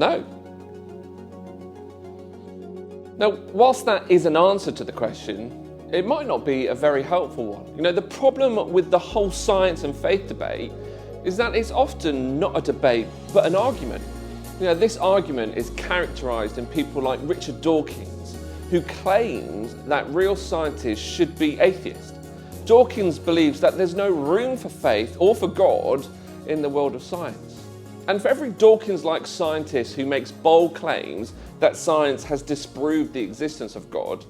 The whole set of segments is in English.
no. Now, whilst that is an answer to the question, it might not be a very helpful one. The problem with the whole science and faith debate is that it's often not a debate, but an argument. This argument is characterised in people like Richard Dawkins, who claims that real scientists should be atheists. Dawkins believes that there's no room for faith or for God in the world of science. And for every Dawkins-like scientist who makes bold claims that science has disproved the existence of God,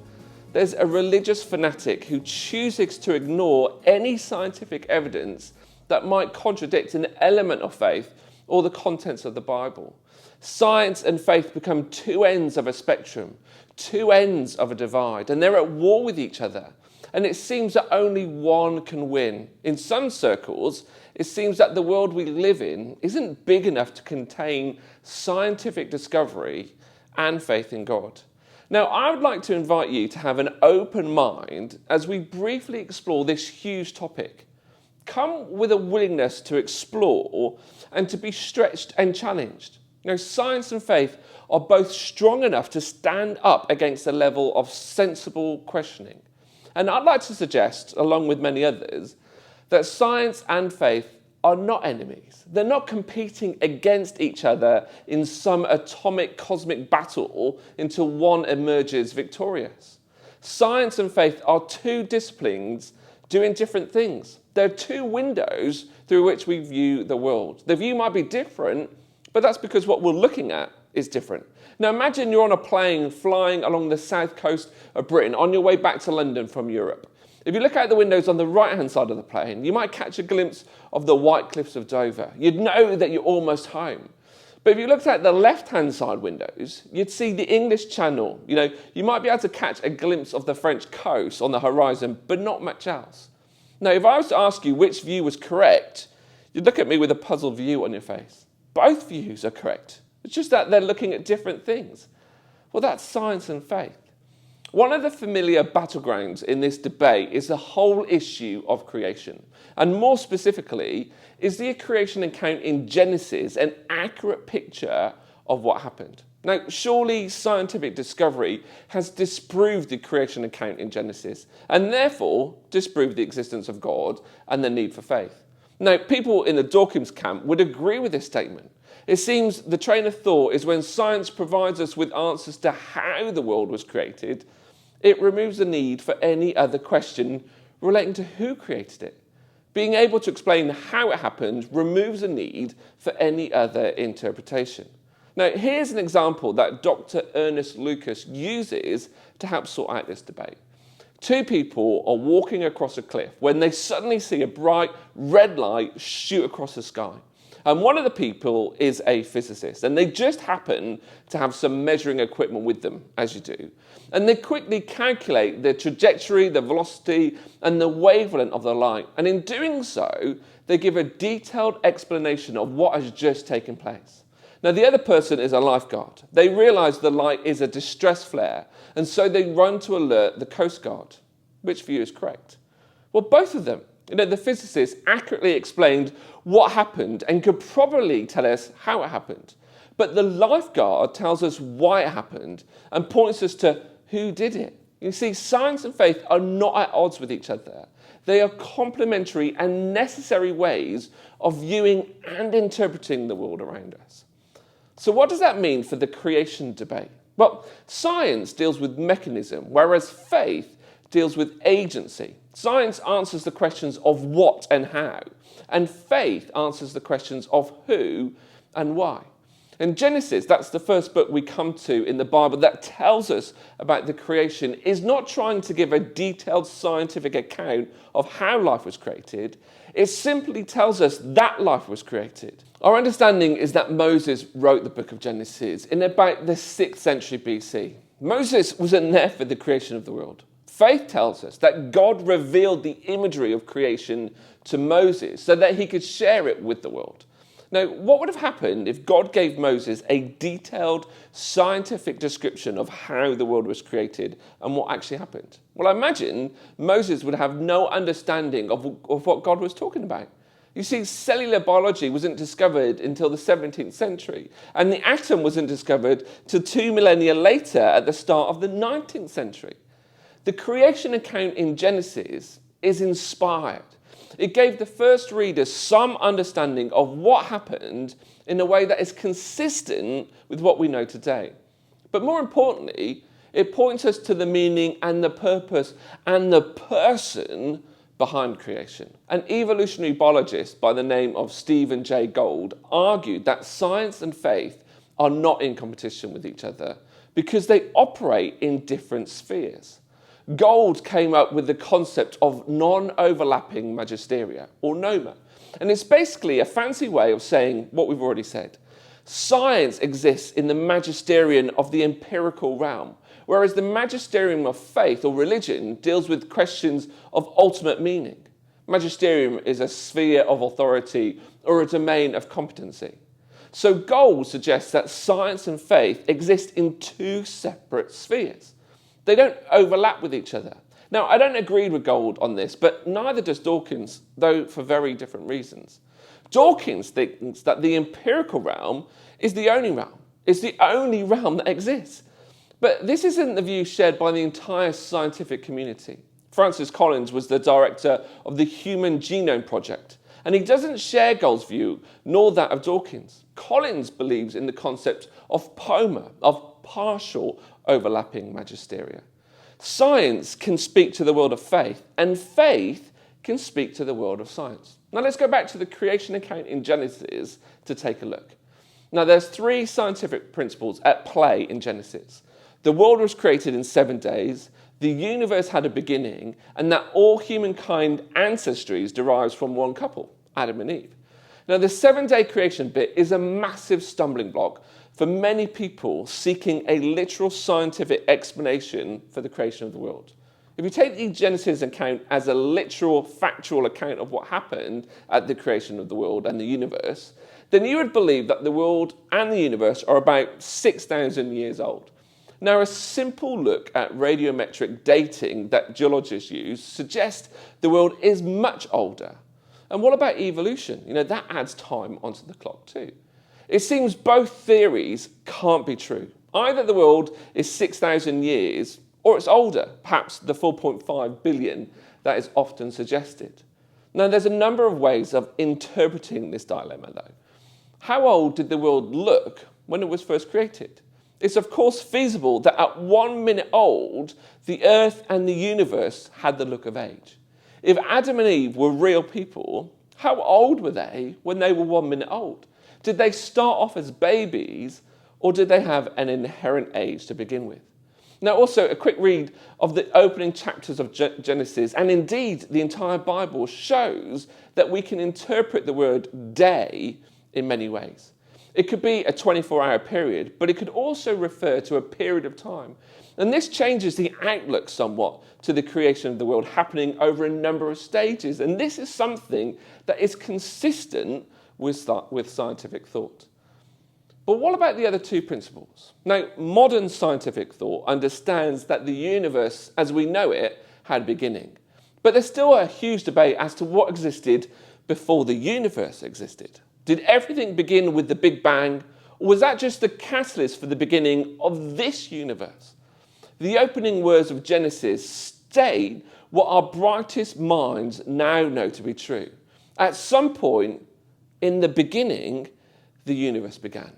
there's a religious fanatic who chooses to ignore any scientific evidence that might contradict an element of faith or the contents of the Bible. Science and faith become two ends of a spectrum, two ends of a divide, and they're at war with each other. And it seems that only one can win. In some circles, it seems that the world we live in isn't big enough to contain scientific discovery and faith in God. Now, I would like to invite you to have an open mind as we briefly explore this huge topic. Come with a willingness to explore and to be stretched and challenged. Science and faith are both strong enough to stand up against a level of sensible questioning. And I'd like to suggest, along with many others, that science and faith are not enemies. They're not competing against each other in some atomic cosmic battle until one emerges victorious. Science and faith are two disciplines doing different things. They're two windows through which we view the world. The view might be different, but that's because what we're looking at is different. Now imagine you're on a plane flying along the south coast of Britain on your way back to London from Europe. If you look out the windows on the right-hand side of the plane, you might catch a glimpse of the white cliffs of Dover. You'd know that you're almost home. But if you looked out the left-hand side windows, you'd see the English Channel. You might be able to catch a glimpse of the French coast on the horizon, but not much else. Now, if I was to ask you which view was correct, you'd look at me with a puzzled view on your face. Both views are correct. It's just that they're looking at different things. Well, that's science and faith. One of the familiar battlegrounds in this debate is the whole issue of creation. And more specifically, is the creation account in Genesis an accurate picture of what happened? Now, surely scientific discovery has disproved the creation account in Genesis, and therefore disproved the existence of God and the need for faith. Now, people in the Dawkins camp would agree with this statement. It seems the train of thought is when science provides us with answers to how the world was created, it removes the need for any other question relating to who created it. Being able to explain how it happened removes the need for any other interpretation. Now, here's an example that Dr. Ernest Lucas uses to help sort out this debate. Two people are walking across a cliff when they suddenly see a bright red light shoot across the sky. And one of the people is a physicist, and they just happen to have some measuring equipment with them, as you do. And they quickly calculate the trajectory, the velocity, and the wavelength of the light. And in doing so, they give a detailed explanation of what has just taken place. Now, the other person is a lifeguard. They realise the light is a distress flare, and so they run to alert the Coast Guard. Which view is correct? Well, both of them. The physicist accurately explained what happened and could probably tell us how it happened. But the lifeguard tells us why it happened and points us to who did it. You see, science and faith are not at odds with each other. They are complementary and necessary ways of viewing and interpreting the world around us. So what does that mean for the creation debate? Well, science deals with mechanism, whereas faith deals with agency. Science answers the questions of what and how, and faith answers the questions of who and why. And Genesis, that's the first book we come to in the Bible that tells us about the creation, is not trying to give a detailed scientific account of how life was created. It simply tells us that life was created. Our understanding is that Moses wrote the book of Genesis in about the 6th century BC. Moses wasn't there for the creation of the world. Faith tells us that God revealed the imagery of creation to Moses so that he could share it with the world. Now, what would have happened if God gave Moses a detailed scientific description of how the world was created and what actually happened? Well, I imagine Moses would have no understanding of what God was talking about. You see, cellular biology wasn't discovered until the 17th century, and the atom wasn't discovered till 2 millennia later at the start of the 19th century. The creation account in Genesis is inspired. It gave the first readers some understanding of what happened in a way that is consistent with what we know today. But more importantly, it points us to the meaning and the purpose and the person behind creation. An evolutionary biologist by the name of Stephen Jay Gould argued that science and faith are not in competition with each other because they operate in different spheres. Gould came up with the concept of non-overlapping magisteria, or noma, and it's basically a fancy way of saying what we've already said. Science exists in the magisterium of the empirical realm, whereas the magisterium of faith or religion deals with questions of ultimate meaning. Magisterium is a sphere of authority or a domain of competency. So Gould suggests that science and faith exist in two separate spheres. They don't overlap with each other. Now, I don't agree with Gould on this, but neither does Dawkins, though for very different reasons. Dawkins thinks that the empirical realm is the only realm. It's the only realm that exists. But this isn't the view shared by the entire scientific community. Francis Collins was the director of the Human Genome Project, and he doesn't share Gould's view, nor that of Dawkins. Collins believes in the concept of poma, of partial overlapping magisteria. Science can speak to the world of faith, and faith can speak to the world of science. Now let's go back to the creation account in Genesis to take a look. Now there's three scientific principles at play in Genesis. The world was created in 7 days, the universe had a beginning, and that all humankind ancestries derives from one couple, Adam and Eve. Now the 7-day creation bit is a massive stumbling block for many people seeking a literal scientific explanation for the creation of the world. If you take the Genesis account as a literal, factual account of what happened at the creation of the world and the universe, then you would believe that the world and the universe are about 6,000 years old. Now, a simple look at radiometric dating that geologists use suggests the world is much older. And what about evolution? That adds time onto the clock too. It seems both theories can't be true. Either the world is 6,000 years or it's older, perhaps the 4.5 billion that is often suggested. Now, there's a number of ways of interpreting this dilemma though. How old did the world look when it was first created? It's of course feasible that at 1 minute old, the earth and the universe had the look of age. If Adam and Eve were real people, how old were they when they were 1 minute old? Did they start off as babies, or did they have an inherent age to begin with? Now also a quick read of the opening chapters of Genesis, and indeed the entire Bible, shows that we can interpret the word day in many ways. It could be a 24-hour period, but it could also refer to a period of time. And this changes the outlook somewhat to the creation of the world happening over a number of stages. And this is something that is consistent with scientific thought. But what about the other two principles? Now, modern scientific thought understands that the universe as we know it had a beginning. But there's still a huge debate as to what existed before the universe existed. Did everything begin with the Big Bang, or was that just the catalyst for the beginning of this universe? The opening words of Genesis state what our brightest minds now know to be true. At some point in the beginning, the universe began.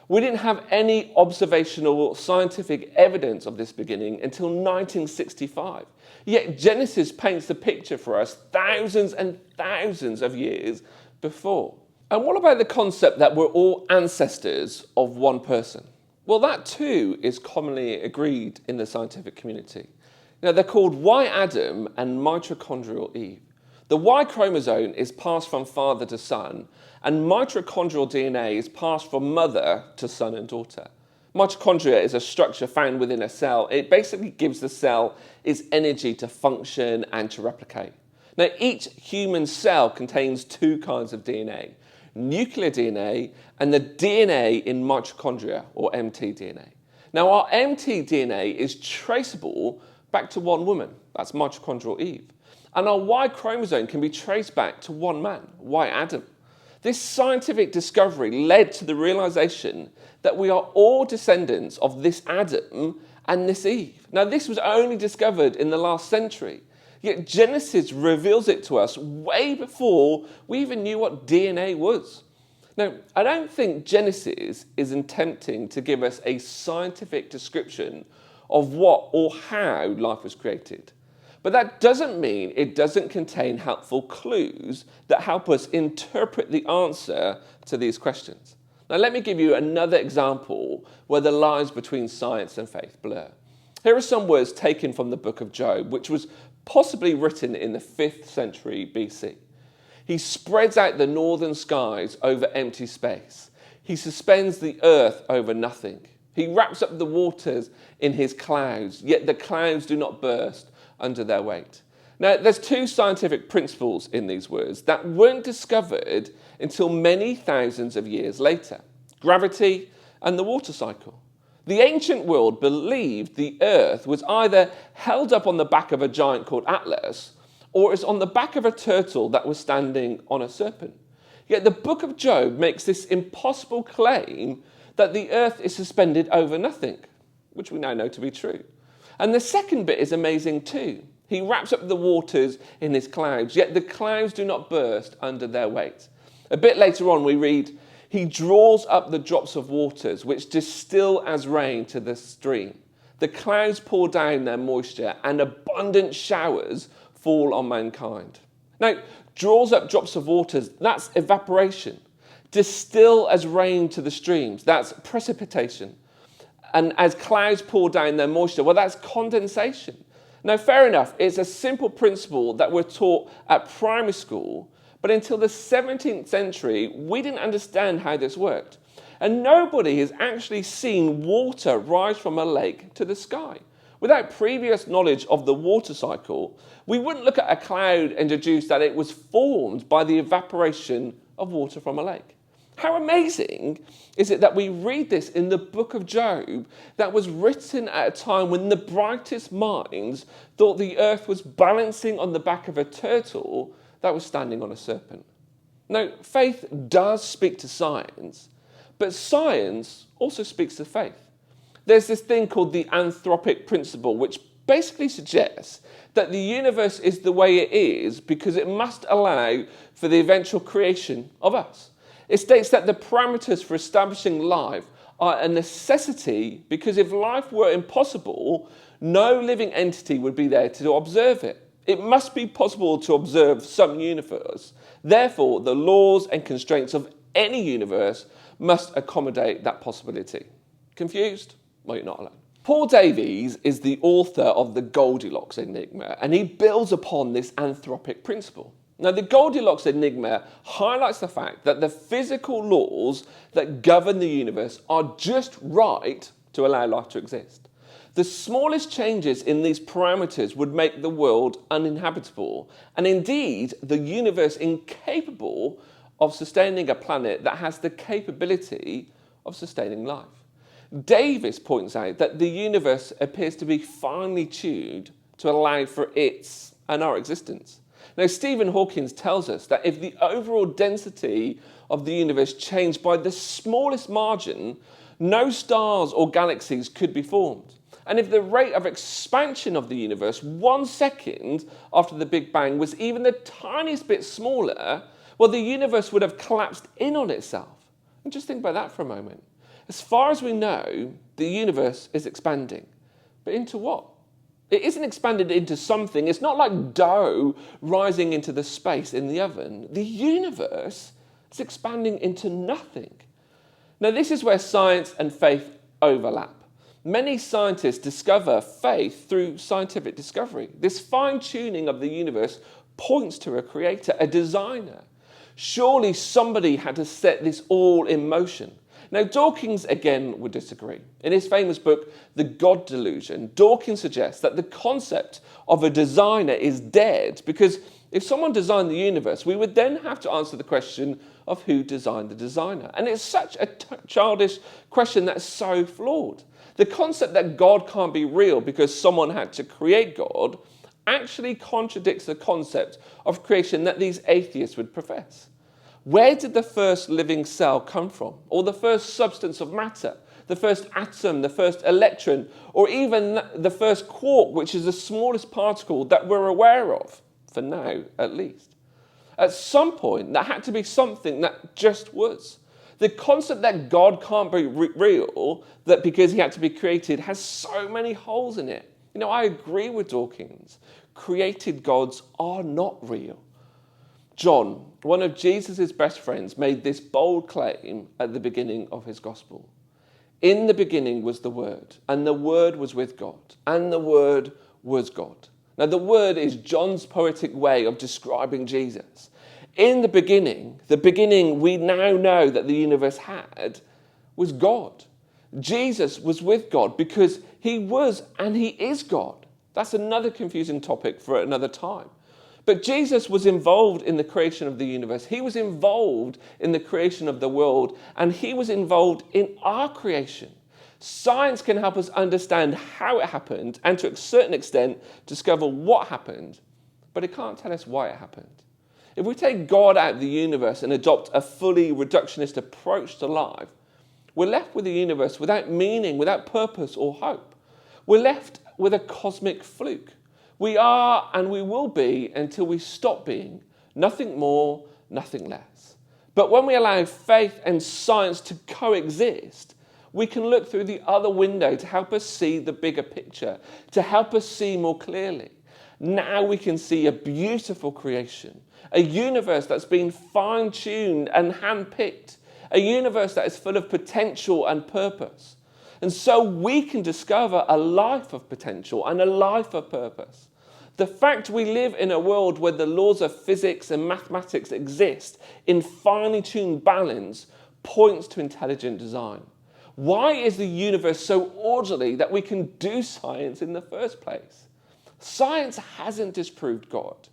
We didn't have any observational scientific evidence of this beginning until 1965. Yet Genesis paints the picture for us thousands and thousands of years before. And what about the concept that we're all ancestors of one person? Well, that too is commonly agreed in the scientific community. Now, they're called Y Adam and mitochondrial Eve. The Y chromosome is passed from father to son, and mitochondrial DNA is passed from mother to son and daughter. Mitochondria is a structure found within a cell. It basically gives the cell its energy to function and to replicate. Now, each human cell contains two kinds of DNA. Nuclear DNA and the DNA in mitochondria, or mtDNA. Now, our mtDNA is traceable back to one woman. that's mitochondrial Eve. And our Y chromosome can be traced back to one man, Y Adam. This scientific discovery led to the realization that we are all descendants of this Adam and this Eve. Now, this was only discovered in the last century, yet Genesis reveals it to us way before we even knew what DNA was. Now, I don't think Genesis is attempting to give us a scientific description of what or how life was created. But that doesn't mean it doesn't contain helpful clues that help us interpret the answer to these questions. Now, let me give you another example where the lines between science and faith blur. Here are some words taken from the book of Job, which was possibly written in the 5th century BC. He spreads out the northern skies over empty space. He suspends the earth over nothing. He wraps up the waters in his clouds, yet the clouds do not burst under their weight. Now, there's two scientific principles in these words that weren't discovered until many thousands of years later: gravity and the water cycle. The ancient world believed the earth was either held up on the back of a giant called Atlas, or it's on the back of a turtle that was standing on a serpent. Yet the book of Job makes this impossible claim that the earth is suspended over nothing, which we now know to be true. And the second bit is amazing too. He wraps up the waters in his clouds, yet the clouds do not burst under their weight. A bit later on we read, he draws up the drops of waters, which distill as rain to the stream. The clouds pour down their moisture, and abundant showers fall on mankind. Now, draws up drops of waters, that's evaporation. Distill as rain to the streams, that's precipitation. And as clouds pour down their moisture, well, that's condensation. Now, fair enough, it's a simple principle that we're taught at primary school, but until the 17th century, we didn't understand how this worked. And nobody has actually seen water rise from a lake to the sky. Without previous knowledge of the water cycle, we wouldn't look at a cloud and deduce that it was formed by the evaporation of water from a lake. How amazing is it that we read this in the book of Job that was written at a time when the brightest minds thought the earth was balancing on the back of a turtle that was standing on a serpent. Now, faith does speak to science, but science also speaks to faith. There's this thing called the anthropic principle, which basically suggests that the universe is the way it is because it must allow for the eventual creation of us. It states that the parameters for establishing life are a necessity because if life were impossible, no living entity would be there to observe it. It must be possible to observe some universe. Therefore, the laws and constraints of any universe must accommodate that possibility. Confused? Well, you're not alone. Paul Davies is the author of the Goldilocks Enigma, and he builds upon this anthropic principle. Now, the Goldilocks Enigma highlights the fact that the physical laws that govern the universe are just right to allow life to exist. The smallest changes in these parameters would make the world uninhabitable, and indeed the universe incapable of sustaining a planet that has the capability of sustaining life. Davis points out that the universe appears to be finely tuned to allow for its and our existence. Now, Stephen Hawking tells us that if the overall density of the universe changed by the smallest margin, no stars or galaxies could be formed. And if the rate of expansion of the universe 1 second after the Big Bang was even the tiniest bit smaller, well, the universe would have collapsed in on itself. And just think about that for a moment. As far as we know, the universe is expanding. But into what? It isn't expanded into something. It's not like dough rising into the space in the oven. The universe is expanding into nothing. Now, this is where science and faith overlap. Many scientists discover faith through scientific discovery. This fine-tuning of the universe points to a creator, a designer. Surely somebody had to set this all in motion. Now, Dawkins again would disagree. In his famous book, The God Delusion, Dawkins suggests that the concept of a designer is dead because if someone designed the universe, we would then have to answer the question of who designed the designer. And it's such a childish question that's so flawed. The concept that God can't be real because someone had to create God actually contradicts the concept of creation that these atheists would profess. Where did the first living cell come from? Or the first substance of matter? The first atom, the first electron, or even the first quark, which is the smallest particle that we're aware of, for now at least. At some point, there had to be something that just was. The concept that God can't be real, that because he had to be created, has so many holes in it. You know, I agree with Dawkins. Created gods are not real. John, one of Jesus' best friends, made this bold claim at the beginning of his gospel. In the beginning was the Word, and the Word was with God, and the Word was God. Now, the Word is John's poetic way of describing Jesus. In the beginning we now know that the universe had, was God. Jesus was with God because he was and he is God. That's another confusing topic for another time. But Jesus was involved in the creation of the universe. He was involved in the creation of the world, and he was involved in our creation. Science can help us understand how it happened and to a certain extent discover what happened, but it can't tell us why it happened. If we take God out of the universe and adopt a fully reductionist approach to life, we're left with a universe without meaning, without purpose or hope. We're left with a cosmic fluke. We are and we will be until we stop being. Nothing more, nothing less. But when we allow faith and science to coexist, we can look through the other window to help us see the bigger picture, to help us see more clearly. Now we can see a beautiful creation, a universe that's been fine-tuned and hand-picked, a universe that is full of potential and purpose. And so we can discover a life of potential and a life of purpose. The fact we live in a world where the laws of physics and mathematics exist in finely tuned balance points to intelligent design. Why is the universe so orderly that we can do science in the first place? Science hasn't disproved God.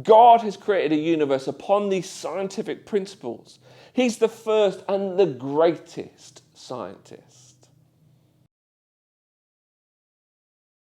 God has created a universe upon these scientific principles. He's the first and the greatest scientist.